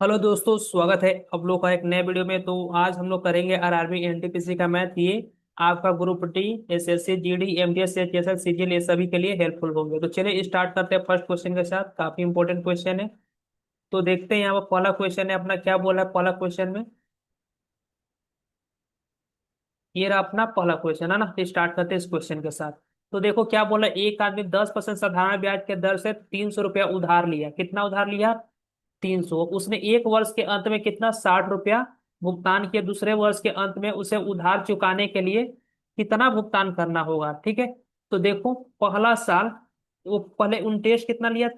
Hello दोस्तों, स्वागत है आप लोग का एक नए वीडियो में। तो आज हम लोग करेंगे आरआरबी एनटीपीसी का मैथ। ये आपका group D, SSC, GD, MTS, HSL, CGL ये सभी के लिए हेल्पफुल होंगे। तो चलिए स्टार्ट करते हैं फर्स्ट क्वेश्चन के साथ। काफी इंपॉर्टेंट क्वेश्चन है। तो देखते हैं यहाँ पर पहला क्वेश्चन है अपना, क्या बोला है पहला क्वेश्चन में। ये रहा अपना पहला क्वेश्चन है ना। तो स्टार्ट करते हैं इस क्वेश्चन के साथ। तो देखो क्या बोला, एक आदमी 10% साधारण ब्याज के दर से 300 रुपया उधार लिया। कितना उधार लिया? 300। उसने एक वर्ष के अंत में कितना, 60 रुपया भुगतान किया। दूसरे वर्ष के अंत में उसे उधार चुकाने के लिए कितना भुगतान करना होगा? ठीक है। तो देखो पहला साल, वो पहले इंटरेस्ट कितना लिया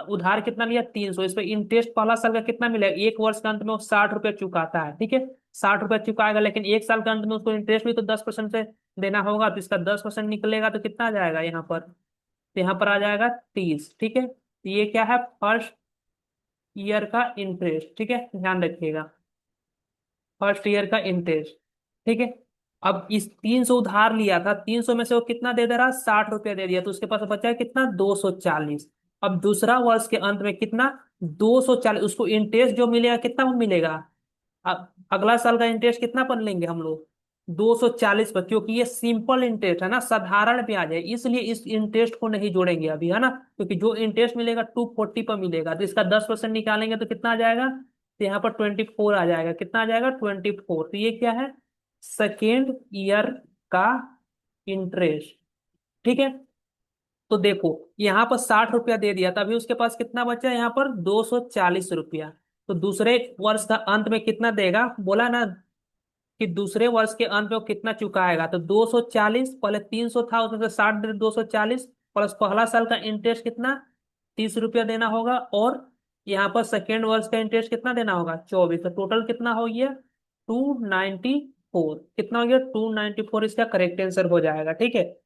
उधार कितना लिया? 300। इस पे इंटरेस्ट पहला साल का कितना मिलेगा? एक वर्ष के अंत में वो 60 रुपया चुकाता है। ठीक है, 60 रुपया चुकाएगा, लेकिन एक साल के अंत में उसको इंटरेस्ट भी तो 10% से देना होगा। तो इसका 10% निकलेगा तो कितना आ जाएगा यहाँ पर? तो यहाँ पर आ जाएगा 30। ठीक है, तो ये क्या है? फर्स्ट ईयर का इंटरेस्ट। ठीक है, ध्यान रखिएगा, फर्स्ट ईयर का इंटरेस्ट। ठीक है। अब इस 300 उधार लिया था, 300 में से वो कितना दे दे रहा? 60 रुपया दे दिया, तो उसके पास बचा है कितना? 240। अब दूसरा वर्ष के अंत में कितना? 240। उसको इंटरेस्ट जो मिलेगा कितना वो मिलेगा? अगला साल का इंटरेस्ट कितना पर लेंगे हम लोग? 240 पर, क्योंकि ये सिंपल इंटरेस्ट है ना, साधारण ब्याज है, इसलिए इस इंटरेस्ट को नहीं जोड़ेंगे अभी, है ना। क्योंकि जो इंटरेस्ट मिलेगा 240 पर मिलेगा, तो इसका 10% निकालेंगे तो कितना आ जाएगा? तो यहाँ पर 24 आ जाएगा। कितना आ जाएगा? 24। तो ये क्या है? सेकेंड ईयर का इंटरेस्ट। ठीक है। तो देखो यहाँ पर 60 रुपया दे दिया था, अभी उसके पास कितना बचा? यहाँ पर 240 रुपया। तो दूसरे वर्ष का अंत में कितना देगा? बोला ना कि दूसरे वर्ष के अंत में वो कितना चुकाएगा। तो 240, पहले 300 था उसमें से 60 दे 240, प्लस पहला साल का इंटरेस्ट कितना? 30 रुपया देना होगा। और यहाँ पर सेकेंड वर्ष का इंटरेस्ट कितना देना होगा? 24। तो टोटल कितना हो गया? 294। कितना हो गया? 294 इसका करेक्ट आंसर हो जाएगा। ठीक है,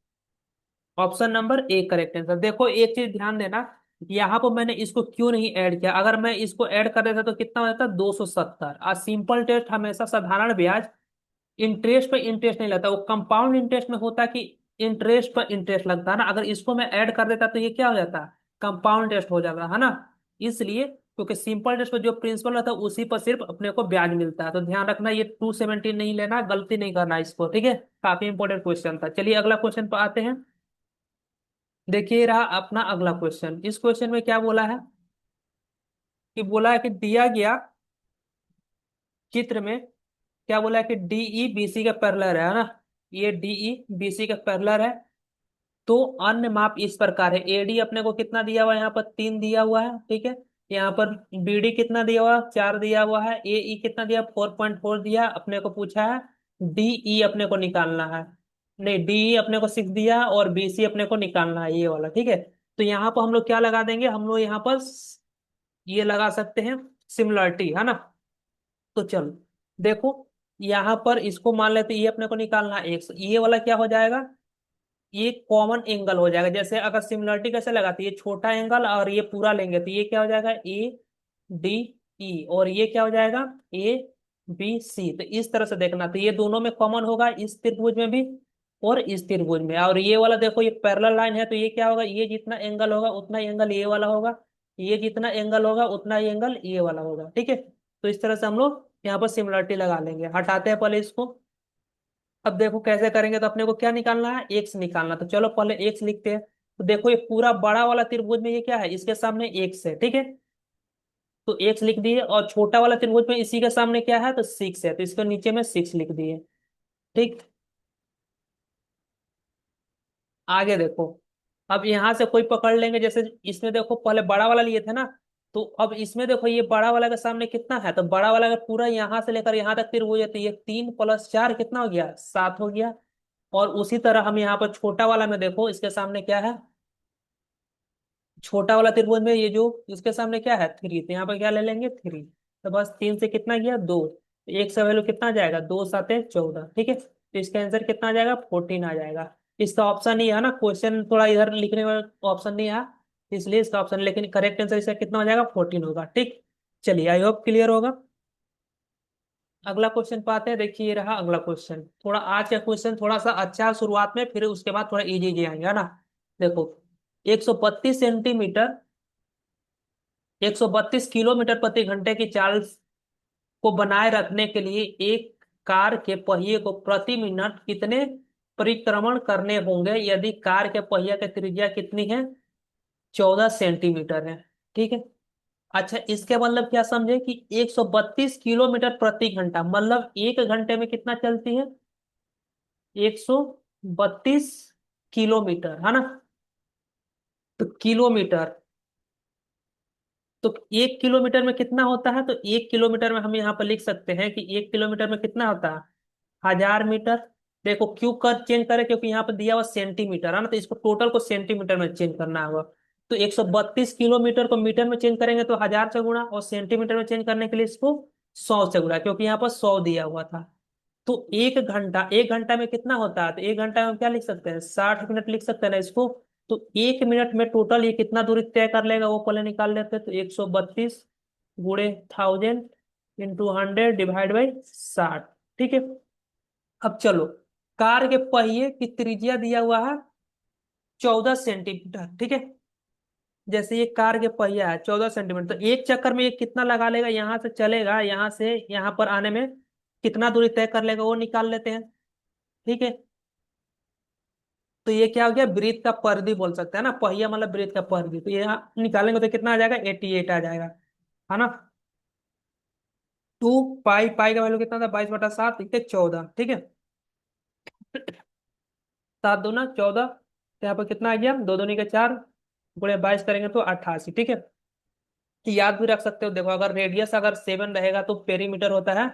option number A correct answer. देखो एक चीज ध्यान देना, यहाँ पर मैंने इसको क्यों नहीं ऐड किया। अगर मैं इसको ऐड कर देता तो कितना हो जाता? 270। और सिंपल टेस्ट हमेशा साधारण ब्याज इंटरेस्ट पे इंटरेस्ट नहीं लगता, वो कंपाउंड इंटरेस्ट में होता है कि इंटरेस्ट पर इंटरेस्ट लगता है ना। अगर इसको मैं ऐड कर देता तो ये क्या हो जाता? कंपाउंड इंटरेस्ट हो जाता है ना। इसलिए क्योंकि सिंपल इंटरेस्ट पर जो प्रिंसिपल रहता है उसी पर सिर्फ अपने को ब्याज मिलता है। तो ध्यान रखना, ये 270 नहीं लेना, गलती नहीं करना इसको। ठीक है, काफी इंपॉर्टेंट क्वेश्चन था। चलिए अगला क्वेश्चन पर आते हैं। देखिए रहा अपना अगला क्वेश्चन। इस क्वेश्चन में क्या बोला है कि बोला है कि दिया गया चित्र में क्या बोला है कि डीई बीसी का पैरेलल है ना। ये डीई बीसी का पैरेलल है। तो अन्य माप इस प्रकार है। एडी अपने को कितना दिया हुआ है? यहाँ पर 3 दिया हुआ है। ठीक है, यहाँ पर बीडी कितना दिया हुआ है? 4 दिया हुआ है। एई कितना दिया? 4.4 दिया। अपने को पूछा है डीई अपने को निकालना है। नहीं, डीई अपने को 6 दिया और बीसी अपने को निकालना है, ये वाला। ठीक है, तो यहाँ पर हम लोग क्या लगा देंगे? हम लोग यहाँ पर ये लगा सकते हैं सिमिलरिटी, है ना। तो चलो देखो, यहाँ पर इसको मान लेते हैं, ये अपने को निकालना है एक, ये वाला क्या हो जाएगा? ये कॉमन एंगल हो जाएगा। जैसे अगर सिमिलरिटी कैसे लगाते हैं, ये छोटा एंगल और ये पूरा लेंगे तो ये क्या हो जाएगा? A D E. और ये क्या हो जाएगा? A B C. तो इस तरह से देखना, तो ये दोनों में कॉमन होगा, इस त्रिभुज में भी और इस त्रिभुज में। और ये वाला देखो, ये पैरेलल लाइन है, तो ये क्या होगा? ये जितना एंगल होगा उतना एंगल ये वाला होगा, ये जितना एंगल होगा उतना एंगल ये वाला होगा। ठीक है, तो इस तरह से हम लोग यहाँ पर सिमिलरिटी लगा लेंगे। हटाते हैं पहले इसको। अब देखो कैसे करेंगे, तो अपने को क्या निकालना है? एक्स निकालना। तो चलो पहले एक्स लिखते हैं। तो देखो ये पूरा बड़ा वाला त्रिभुज में ये क्या है? इसके सामने एक्स है। ठीक है, तो एक्स लिख दिए। और छोटा वाला त्रिभुज में इसी के सामने क्या है? तो 6 है, तो इसके नीचे में 6 लिख दिए। ठीक, आगे देखो। अब यहां से कोई पकड़ लेंगे, जैसे इसमें देखो पहले बड़ा वाला लिए थे ना। तो अब इसमें देखो ये बड़ा वाला के सामने कितना है? तो बड़ा वाला का पूरा यहां से लेकर यहां तक त्रिभुज है, तो ये 3 + 4 कितना हो गया? 7 हो गया। और उसी तरह हम यहाँ पर छोटा वाला में देखो, इसके सामने क्या है? छोटा वाला त्रिभुज में ये जो इसके सामने क्या है? 3। तो यहाँ पर क्या ले लेंगे? 3। तो बस 3 से कितना गया? 2। एक से वैल्यू कितना आ जाएगा? 2 × 7 = 14। ठीक है, तो इसका आंसर कितना आ जाएगा? 14 आ जाएगा। इसका ऑप्शन नहीं है ना, क्वेश्चन थोड़ा इधर लिखने में ऑप्शन नहीं है, इसलिए इसका ऑप्शन, लेकिन करेक्ट आंसर इसका कितना हो जाएगा? 14 होगा। ठीक, चलिए आई होप क्लियर होगा। अगला क्वेश्चन पाते हैं। देखिए ये रहा अगला क्वेश्चन। थोड़ा आज का क्वेश्चन थोड़ा सा अच्छा है शुरुआत में, फिर उसके बाद थोड़ा इजी इजी आएंगे, है ना। देखो 132 सेंटीमीटर 132 किलोमीटर प्रति घंटे की चाल को बनाए रखने के लिए एक कार के पहिए को प्रति मिनट कितने परिक्रमण करने होंगे यदि कार के पहिया की त्रिज्या कितनी है? 14 सेंटीमीटर है। ठीक है। अच्छा, इसके मतलब क्या समझे कि 132 किलोमीटर प्रति घंटा मतलब एक घंटे में कितना चलती है? 132 किलोमीटर, है ना? तो किलोमीटर, तो 1 किलोमीटर में कितना होता है? तो 1 किलोमीटर में हम यहाँ पर लिख सकते हैं कि 1 किलोमीटर में कितना होता है? 1000 मीटर। देखो क्यों कर चेंज करें, क्योंकि यहाँ पर दिया हुआ सेंटीमीटर है ना, तो इसको टोटल को सेंटीमीटर में चेंज करना होगा। तो 132 किलोमीटर को मीटर में चेंज करेंगे तो 1000 से गुणा, और सेंटीमीटर में चेंज करने के लिए इसको 100 से गुणा, क्योंकि यहाँ पर 100 दिया हुआ था। तो एक घंटा में कितना होता है? तो एक घंटा में हम क्या लिख सकते हैं? 60 मिनट लिख सकते हैं ना इसको। तो एक मिनट में टोटल ये कितना दूरी तय कर लेगा वो पहले निकाल लेते हैं। तो 132 गुणे 1000 इंटू 100 डिवाइड बाई 60। ठीक है। अब चलो, कार के पहिए की त्रिज्या दिया हुआ है 14 सेंटीमीटर। ठीक है। जैसे ये कार के पहिया है 14 सेंटीमीटर, तो एक चक्कर में ये कितना लगा लेगा? यहाँ से चलेगा, यहाँ से यहाँ पर आने में कितना दूरी तय कर लेगा वो निकाल लेते हैं। ठीक है। तो ये क्या हो गया? वृत्त का परिधि बोल सकते हैं ना, पहिया मतलब वृत्त का परिधि। तो ये यहाँ निकालेंगे तो कितना आ जाएगा? 88 आ जाएगा, है ना? 2 पाई, पाई का वैल्यू कितना था? 22/7, ठीक है 14। ठीक है। 7 दूना 14, तो यहाँ पर कितना आ गया? दो दूनी के 4, गुणे 22 करेंगे तो 88। ठीक है। कि याद भी रख सकते हो, देखो अगर रेडियस अगर 7 रहेगा तो पेरीमीटर होता है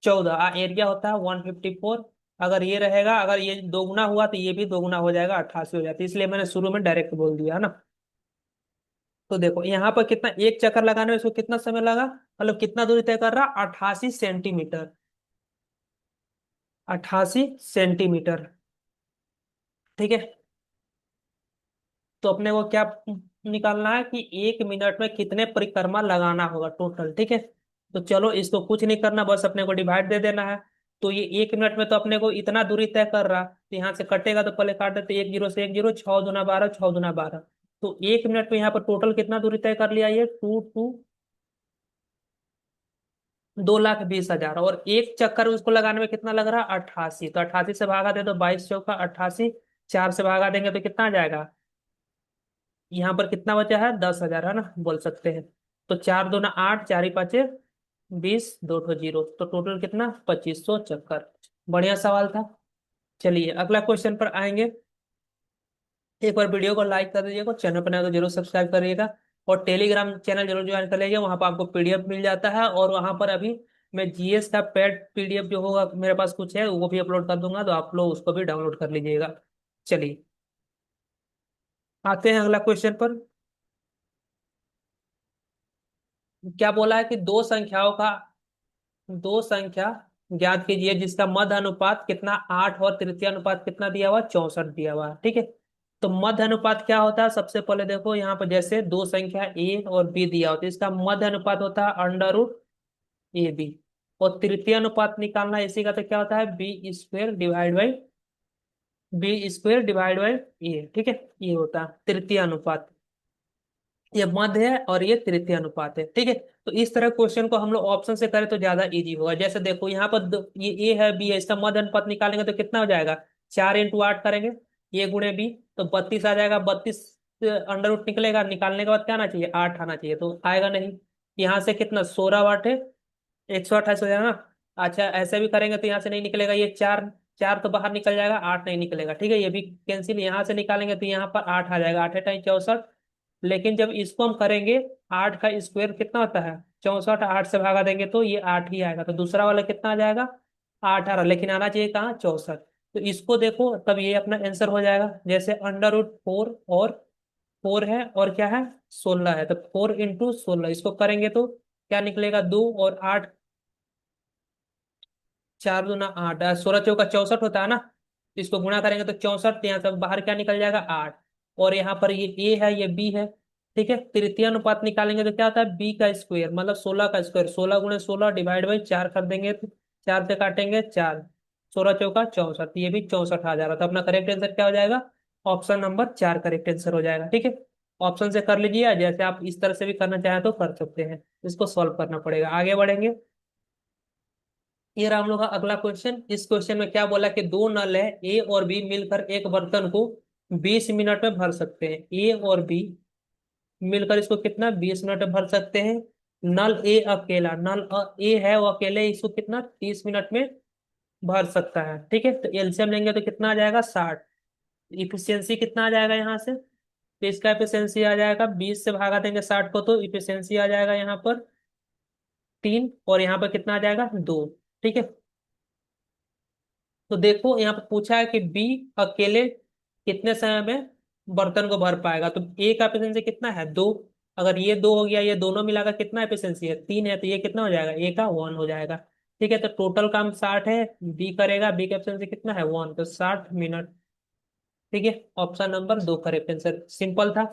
14, एरिया होता है 154। अगर ये रहेगा, अगर ये दोगुना हुआ तो ये भी दोगुना हो जाएगा, 88 हो जाती है। इसलिए मैंने शुरू में डायरेक्ट बोल दिया, है ना? तो देखो यहाँ पर कितना, एक चक्कर लगाने में इसको कितना समय लगा, मतलब कितना दूरी तय कर रहा? 88 सेंटीमीटर। 88 सेंटीमीटर। ठीक है। तो अपने को क्या निकालना है कि एक मिनट में कितने परिक्रमा लगाना होगा टोटल। ठीक है। तो चलो इसको कुछ नहीं करना, बस अपने को डिवाइड दे देना है। तो ये एक मिनट में तो अपने को इतना दूरी तय कर रहा, तो यहाँ से कटेगा तो पहले काट देते, एक जीरो से एक जीरो, 6 दूना 12, 6 दूना 12। तो एक मिनट में यहाँ पर टोटल कितना दूरी तय कर लिया? ये टू टू 2,20,000, और एक चक्कर उसको लगाने में कितना लग रहा? 88। तो 88 से भागा दे दो, 22 चौका 88, 4 से भागा देंगे तो कितना आ जाएगा? यहाँ पर कितना बचा है? 10,000, है ना, बोल सकते हैं। तो 4 दूना 8, 4 ही 5 20, दो ठो जीरो, तो टोटल कितना? 2500 चक्कर। बढ़िया सवाल था। चलिए अगला क्वेश्चन पर आएंगे। एक बार वीडियो को लाइक कर दीजिएगा, चैनल पर नया तो जरूर सब्सक्राइब करिएगा, और टेलीग्राम चैनल जरूर ज्वाइन कर लीजिएगा। वहां पर आपको पीडीएफ मिल जाता है, और वहां पर अभी मैं जीएस का पेड पीडीएफ जो होगा मेरे पास कुछ है वो भी अपलोड कर दूंगा, तो आप लोग उसको भी डाउनलोड कर लीजिएगा। चलिए आते हैं अगला क्वेश्चन पर। क्या बोला है कि दो संख्या ज्ञात कीजिए जिसका मध्य अनुपात कितना? 8 और तृतीय अनुपात कितना दिया हुआ? 64 दिया हुआ है। ठीक है। तो मध्य अनुपात क्या होता है? सबसे पहले देखो यहाँ पर जैसे दो संख्या ए और बी दिया होता है, इसका मध्य अनुपात होता है √AB। और तृतीय अनुपात निकालना है इसी का, तो क्या होता है? B² डिवाइड बाई ए। ठीक है। ये होता है तृतीय अनुपात। ये मध्य है और ये तृतीय अनुपात है। ठीक है। तो इस तरह क्वेश्चन को हम लोग ऑप्शन से करें तो ज्यादा इजी होगा। जैसे देखो यहाँ पर ये ए है, बी है, इसका मध्य अनुपात निकालेंगे तो कितना हो जाएगा? 4 × 8 करेंगे, ये गुणे बी, तो 32 आ जाएगा। 32 अंडर रूट निकलेगा, निकालने के बाद क्या आना चाहिए? 8 आना चाहिए, तो आएगा नहीं। यहाँ से कितना? 16 वाट है, 128 हो जाएगा ना। अच्छा ऐसे भी करेंगे तो यहाँ से नहीं निकलेगा, ये चार, चार तो बाहर निकल जाएगा, 8 नहीं निकलेगा। ठीक है। ये भी कैंसिल, यहाँ से निकालेंगे तो यहाँ पर 8 आ जाएगा, 8×8 = 64। लेकिन जब इसको हम करेंगे, 8 का स्क्वायर कितना होता है? 64। 8 से भागा देंगे तो ये 8 ही आएगा, तो दूसरा वाला कितना आ जाएगा? 8 आ रहा, लेकिन आना चाहिए कहाँ? 64। तो इसको देखो तब ये अपना आंसर हो जाएगा। जैसे अंडर रूट 4 और 4 है और क्या है? 16 है, तो 4 × 16 इसको करेंगे तो क्या निकलेगा? 2 और 8, 4 दूना 8, 16 × 4 = 64 होता है ना। तो इसको गुणा करेंगे तो 64, यहाँ से बाहर क्या निकल जाएगा? 8। और यहाँ पर ये ए है, ये बी है। ठीक है। तृतीय अनुपात निकालेंगे तो क्या होता है? बी का स्क्वायर मतलब 16 का स्क्वायर, 16 × 16 डिवाइड बाई 4 कर देंगे तो 4 से काटेंगे 4, 16 × 4 = 64, ये भी 64 आ जा रहा था। अपना करेक्ट आंसर क्या हो जाएगा? ऑप्शन नंबर 4 करेक्ट आंसर हो जाएगा। ठीक है। ऑप्शन से कर लीजिए, या जैसे आप इस तरह से भी करना चाहें तो कर सकते हैं। इसको सॉल्व करना पड़ेगा। आगे बढ़ेंगे। ये रहा हम लोग का अगला क्वेश्चन। इस क्वेश्चन में क्या बोला कि दो नल है ए और बी मिलकर एक बर्तन को 20 मिनट में भर सकते हैं। ए और बी मिलकर इसको कितना 20 मिनट में भर सकते हैं। नल ए अकेला, ए है वो अकेले इसको कितना 30 मिनट में भर सकता है। ठीक है, तो एलसीएम लेंगे तो कितना आ जाएगा 60। इफिशियंसी कितना आ जाएगा यहाँ से, तो इसका इफिशियंसी आ जाएगा 20 से भागा देंगे 60 को, तो इफिशियंसी आ जाएगा यहाँ पर 3, और यहाँ पर कितना आ जाएगा 2। ठीक है, तो देखो यहाँ पर पूछा है कि बी अकेले कितने समय में बर्तन को भर पाएगा। तो ए का एफिशिएंसी कितना है 2। अगर ये 2 हो गया, ये दोनों मिलाकर कितना एफिशिएंसी है 3 है, तो ये कितना हो जाएगा ए का 1 हो जाएगा। ठीक है, तो टोटल काम 60 है, बी करेगा, बी का एफिशिएंसी कितना है 1, तो 60 मिनट। ठीक है, option number 2 correct answer. Simple था।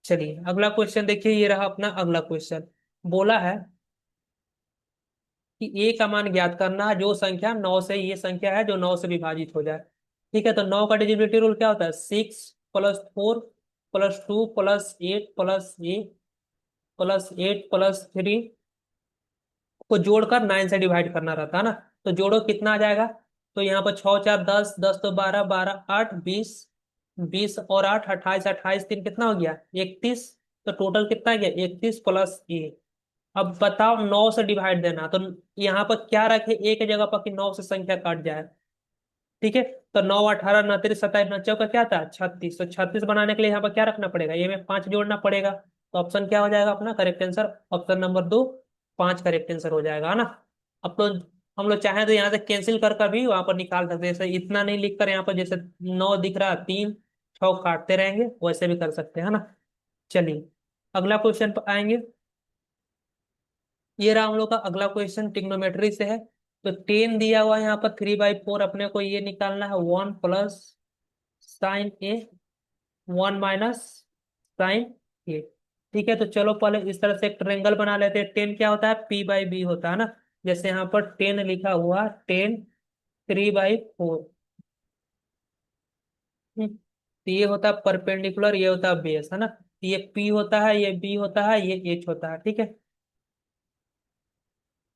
चलिए अगला क्वेश्चन देखिए, ये रहा अपना अगला क्वेश्चन। बोला है कि ए का मान ज्ञात करना है जो संख्या 9 से, ये संख्या है जो 9 से विभाजित हो जाए। ठीक है, तो 9 का डिजिबिलिटी रूल क्या होता है, 6 + 4 + 2 + 8 + 3 को जोड़कर 9 से डिवाइड करना रहता है ना। तो जोड़ो कितना आ जाएगा, तो यहाँ पर 6 × 4 = 10, 10 तो 12, 12 8 20, 20 और 8 28, 28 3 कितना हो गया 31। तो टोटल कितना गया 31 + ए। अब बताओ 9 से डिवाइड देना, तो यहाँ पर क्या रखे एक जगह पर कि 9 से संख्या कट जाए। ठीक है, तो 9 18 29 27 29 का क्या था 36, तो 36 बनाने के लिए यहाँ पर क्या रखना पड़ेगा, ये में 5 जोड़ना पड़ेगा। तो ऑप्शन क्या हो जाएगा अपना correct answer, option number 2 5 correct answer हो जाएगा, है ना। अब तो हम लोग चाहें तो यहाँ से कैंसिल कर भी वहां पर निकाल सकते हैं, जैसे इतना नहीं लिख कर यहाँ पर जैसे 9 दिख रहा 3 6 काटते रहेंगे, वैसे भी कर सकते हैं, है ना। चलिए अगला क्वेश्चन पर आएंगे। ये रहा हम लोग का अगला क्वेश्चन, ट्रिग्नोमेट्री से है। तो 10 दिया हुआ है यहाँ पर 3/4, अपने को ये निकालना है 1 + sin A, 1 - sin A। ठीक है, तो चलो पहले इस तरह से एक ट्रेंगल बना लेते हैं। 10 क्या होता है P/B होता है ना। जैसे यहाँ पर 10 लिखा हुआ, 10 3/4। तो ये होता है परपेंडिकुलर, ये होता है बेस, है ना। ये P होता है, ये B होता है, ये H होता है। ठीक है,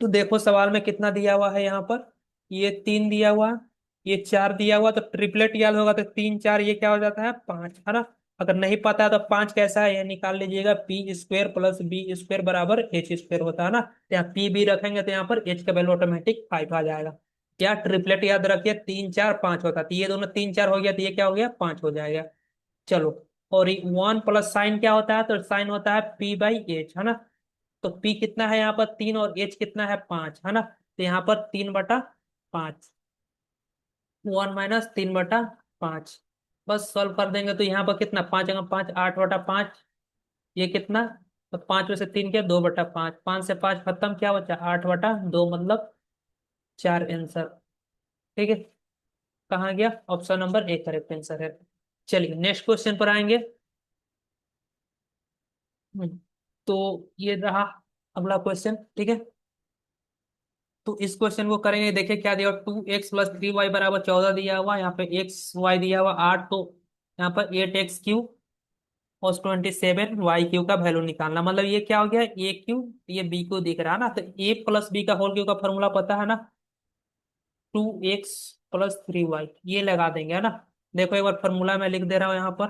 तो देखो सवाल में कितना दिया हुआ है यहाँ पर, ये 3 दिया हुआ, ये 4 दिया हुआ, तो ट्रिपलेट याद होगा तो 3 4 ये क्या हो जाता है 5, है ना। अगर नहीं पता है तो 5 कैसा है ये निकाल लीजिएगा, P² + B² = H² होता है ना। तो यहाँ पी बी रखेंगे तो यहाँ पर H का वैल्यू ऑटोमेटिक 5 आ जाएगा। क्या ट्रिपलेट याद रखिए 3 4 5 होता है, तो ये दोनों 3 4 हो गया, तो ये क्या हो गया 5 हो जाएगा। चलो, और 1 + साइन क्या होता है, तो साइन होता है P/H, है ना। तो P कितना है यहाँ पर 3, और H कितना है 5, है ना। तो यहाँ पर 3/5, 1 - 3/5। बस सॉल्व कर देंगे तो यहाँ पर कितना 5 × 5 8/5, ये कितना, तो 5 में से 3 क्या 2/5, 5 से 5 खत्म, क्या बचा 8/2, मतलब 4 आंसर। ठीक है, कहाँ गया option number A correct answer है। चलिए नेक्स्ट क्वेश्चन पर आएंगे। हम्म, तो ये रहा अगला क्वेश्चन। ठीक है, तो इस क्वेश्चन को करेंगे। देखिए क्या दिया, 2x + 3y = 14 दिया हुआ, यहाँ पे xy दिया हुआ 8, तो यहाँ पर 8x³ और 27y³ का वैल्यू निकालना। मतलब ये क्या हो गया a³ ये b³ दिख रहा है ना, तो a + b का होल क्यूब का फॉर्मूला पता है ना, 2x + 3y, ये लगा देंगे, है ना। देखो एक बार फॉर्मूला मैं लिख दे रहा हूँ यहाँ पर,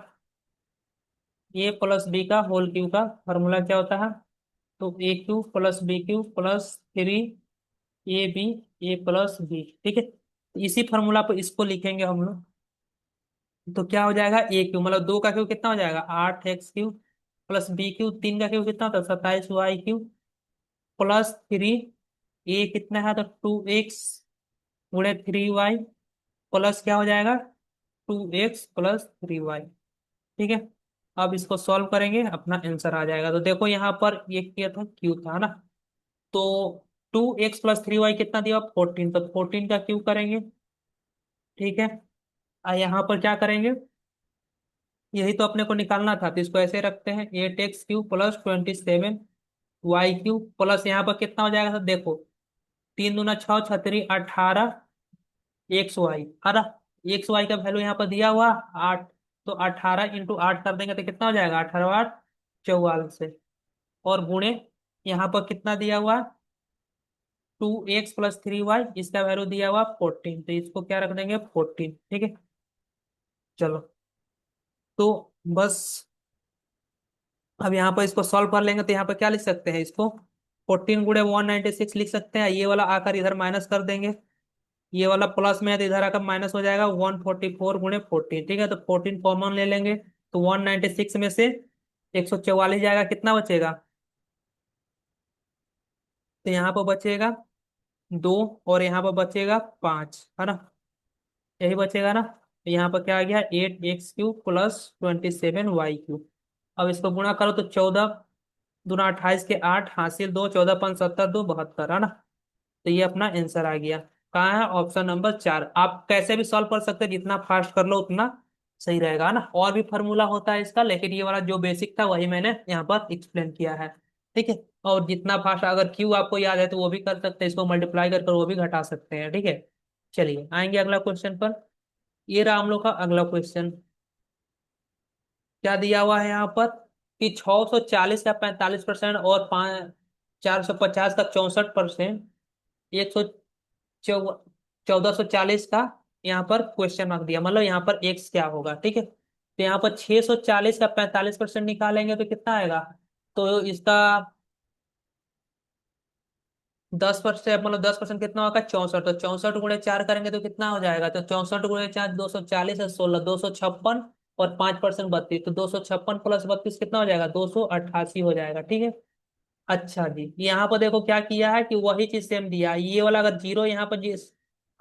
a + b का होल क्यूब का फॉर्मूला क्या होता है, तो a³ + b³ + 3ab a + b। ठीक है, तो इसी फॉर्मूला पर इसको लिखेंगे हम लोग। तो क्या हो जाएगा a³ मतलब 2 का क्यूब कितना हो जाएगा 8x³ + b³ 3 का क्यूब कितना होता है 27y³ + 3 a कितना है, तो 2x × 3y प्लस क्या हो जाएगा 2x + 3y। ठीक है, अब इसको सॉल्व करेंगे अपना आंसर आ जाएगा। तो देखो यहाँ पर ये क्या था क्यू था ना, तो 2x + 3y कितना दिया 14, तो 14 का क्यूब करेंगे। ठीक है, यहाँ पर क्या करेंगे, यही तो अपने को निकालना था, तो इसको ऐसे रखते हैं 8x³ + 27y³ प्लस यहाँ पर कितना हो जाएगा, तो देखो 3 दूना 6 छतरी 18 xy, है ना। xy का वैल्यू यहाँ पर दिया हुआ 8, तो 18 × 8 कर देंगे तो कितना हो जाएगा, 18×8 = 44 से। और गुणे यहाँ पर कितना दिया हुआ, 2x + 3y, इसका वैल्यू दिया हुआ 14, तो इसको क्या रख देंगे 14, ठीक है। चलो, तो बस अब यहाँ पर इसको सॉल्व कर लेंगे, तो यहाँ पर क्या लिख सकते हैं इसको, 14 × 196 लिख सकते हैं। ये वाला आकर इधर माइनस कर देंगे, ये वाला प्लस में है तो इधर आकर माइनस हो जाएगा, 144 × 14, ठीक है। तो 14 कॉमन ले लेंगे, तो 196 में से 144 जाएगा, कितना बचेगा, तो यहाँ पर बचेगा 2, और यहाँ पर बचेगा 5, है ना, यही बचेगा ना। तो यहाँ पर क्या आ गया, 8x³ + 27y³। अब इसको गुणा करो तो 14×2 = 28 के 8 हासिल 2, 14×5 = 72, 72, है ना। तो ये अपना आंसर आ गया। कहाँ है, ऑप्शन नंबर 4। आप कैसे भी सॉल्व कर सकते हैं, जितना फास्ट कर लो उतना सही रहेगा, है ना। और भी फार्मूला होता है इसका, लेकिन ये वाला जो बेसिक था वही मैंने यहाँ पर एक्सप्लेन किया है, ठीक है। और जितना फास्ट, अगर क्यू आपको याद है तो वो भी कर सकते हैं, इसको मल्टीप्लाई कर कर वो भी घटा सकते हैं, ठीक है। चलिए आएंगे अगला क्वेश्चन पर। ये रहा हम लोग का अगला क्वेश्चन। क्या दिया हुआ है यहाँ पर कि 640 का 45% और 450 का 64%, 1440 का यहाँ पर क्वेश्चन मार्क दिया, मतलब यहाँ पर एक्स क्या होगा, ठीक है। तो यहाँ पर 640 का 45% निकालेंगे तो कितना आएगा, तो इसका 10%, मतलब 10% कितना होगा 64, तो 64 × 4 करेंगे तो कितना हो जाएगा, तो 64 × 4 240 है, 16, 256, और 5% 32, तो 256 + 32 कितना हो जाएगा, 288 हो जाएगा, ठीक है। अच्छा जी, यहाँ पर देखो क्या किया है कि वही चीज सेम दिया है। ये वाला अगर जीरो यहाँ पर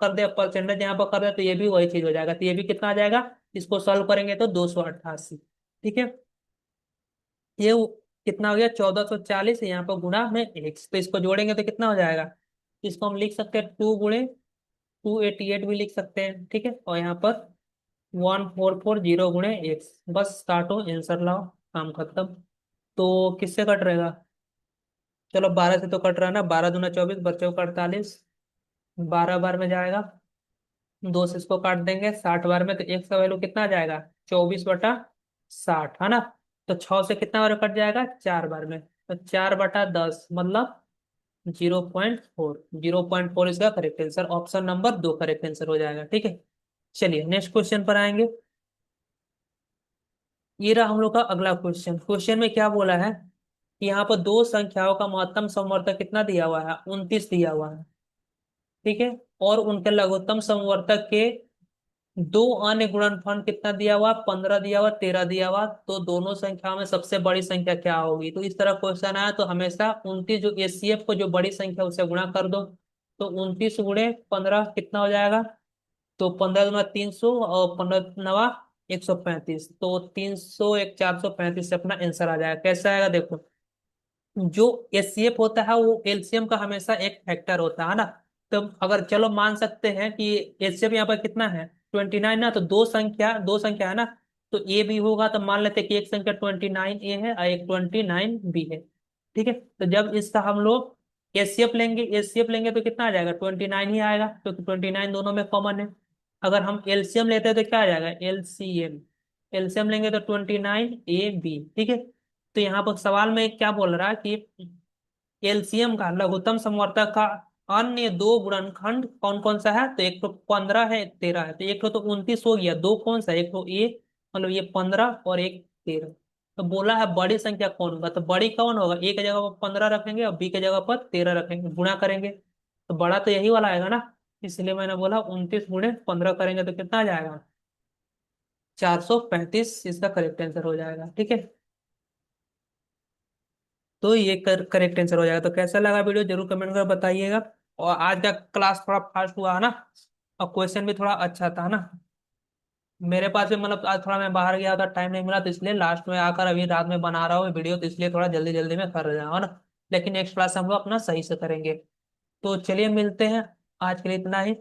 कर दे, परसेंटेज यहाँ पर कर दे, तो ये भी वही चीज हो जाएगा, तो ये भी कितना आ जाएगा, इसको सॉल्व करेंगे तो 288, ठीक है। ये कितना हो गया, 1440 यहाँ पर गुणा में एक्स, तो इसको जोड़ेंगे तो कितना हो जाएगा, इसको हम लिख सकते हैं 2 × 288 भी लिख सकते हैं, ठीक है। और यहाँ पर 1440 × एक्स, बस काटो आंसर लाओ, काम खत्म। तो किससे कट रहेगा, चलो 12 से तो कट रहा है ना, 12×2 = 24, बच्चों का 48, 12 बार में जाएगा, 2 से इसको काट देंगे, 60 बार में, तो एक्स का वैल्यू कितना आ जाएगा, 24/60, है ना। तो 6 से कितना बार कट जाएगा, 4 बार में, तो 4/10, मतलब 0.4, 0.4 इसका correct answer, option number 2 correct answer हो जाएगा, ठीक है। चलिए नेक्स्ट क्वेश्चन पर आएंगे। ये रहा हम लोग का अगला क्वेश्चन। क्वेश्चन में क्या बोला है कि यहाँ पर दो संख्याओं का महत्तम समवर्तक कितना दिया हुआ है, 29 दिया हुआ है, ठीक है। और उनके लघुत्तम समवर्तक के दो अन्य गुणनफल कितना दिया हुआ, 15 दिया हुआ, 13 दिया हुआ, तो दोनों संख्याओं में सबसे बड़ी संख्या क्या होगी। तो इस तरह क्वेश्चन आया तो हमेशा 29, जो एचसीएफ को जो बड़ी संख्या उससे गुणा कर दो, तो 29 × 15 कितना हो जाएगा, तो 15×2 = 300, और 15×9 = 135, तो 300 एक 435 से अपना आंसर आ जाएगा। कैसे आएगा देखो, जो एचसीएफ होता है वो एलसीएम का हमेशा एक फैक्टर होता है ना। तो अगर चलो मान सकते हैं कि एचसीएफ यहाँ पर कितना है, 29 ना, तो दो संख्या है ना, तो ए भी होगा, तो मान लेते हैं कि एक संख्या 29 ए है और एक 29 बी है, ठीक है। तो जब इसका हम लोग एचसीएफ लेंगे तो कितना आ जाएगा, 29 ही आएगा, क्योंकि 29 दोनों में कॉमन है। अगर हम एलसीएम लेते हैं तो क्या आ जाएगा, एलसीएम, एलसीएम लेंगे तो 29 ए बी, ठीक है। तो यहाँ पर सवाल में क्या बोल रहा है कि एलसीएम का लघुत्तम समवर्तक का अन्य दो गुणनखंड कौन कौन सा है, तो एक तो 15 है, एक 13 है, तो एक तो 29 हो गया, दो कौन सा है? एक तो ए, मतलब ये 15 और एक 13। तो बोला है बड़ी संख्या कौन होगा, तो बड़ी कौन होगा, ए की जगह पर 15 रखेंगे और बी की जगह पर 13 रखेंगे, गुणा करेंगे, तो बड़ा तो यही वाला आएगा ना। इसलिए मैंने बोला 29 × 15 करेंगे तो कितना आ जाएगा, 435 इसका करेक्ट आंसर हो जाएगा, ठीक है। तो ये करेक्ट आंसर हो जाएगा। तो कैसा लगा वीडियो जरूर कमेंट कर बताइएगा। और आज का क्लास थोड़ा फास्ट हुआ है ना, और क्वेश्चन भी थोड़ा अच्छा था ना। मेरे पास भी मतलब आज थोड़ा मैं बाहर गया था, टाइम नहीं मिला, तो इसलिए लास्ट में आकर अभी रात में बना रहा हूँ वीडियो, तो इसलिए थोड़ा जल्दी जल्दी में कर रहा हूँ ना। लेकिन नेक्स्ट क्लास हम लोग अपना सही से करेंगे। तो चलिए मिलते हैं, आज के लिए इतना ही।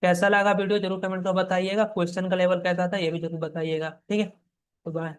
कैसा लगा वीडियो जरूर कमेंट कर बताइएगा, क्वेश्चन का लेवल कैसा था ये भी जरूर बताइएगा, ठीक है। तो बाय।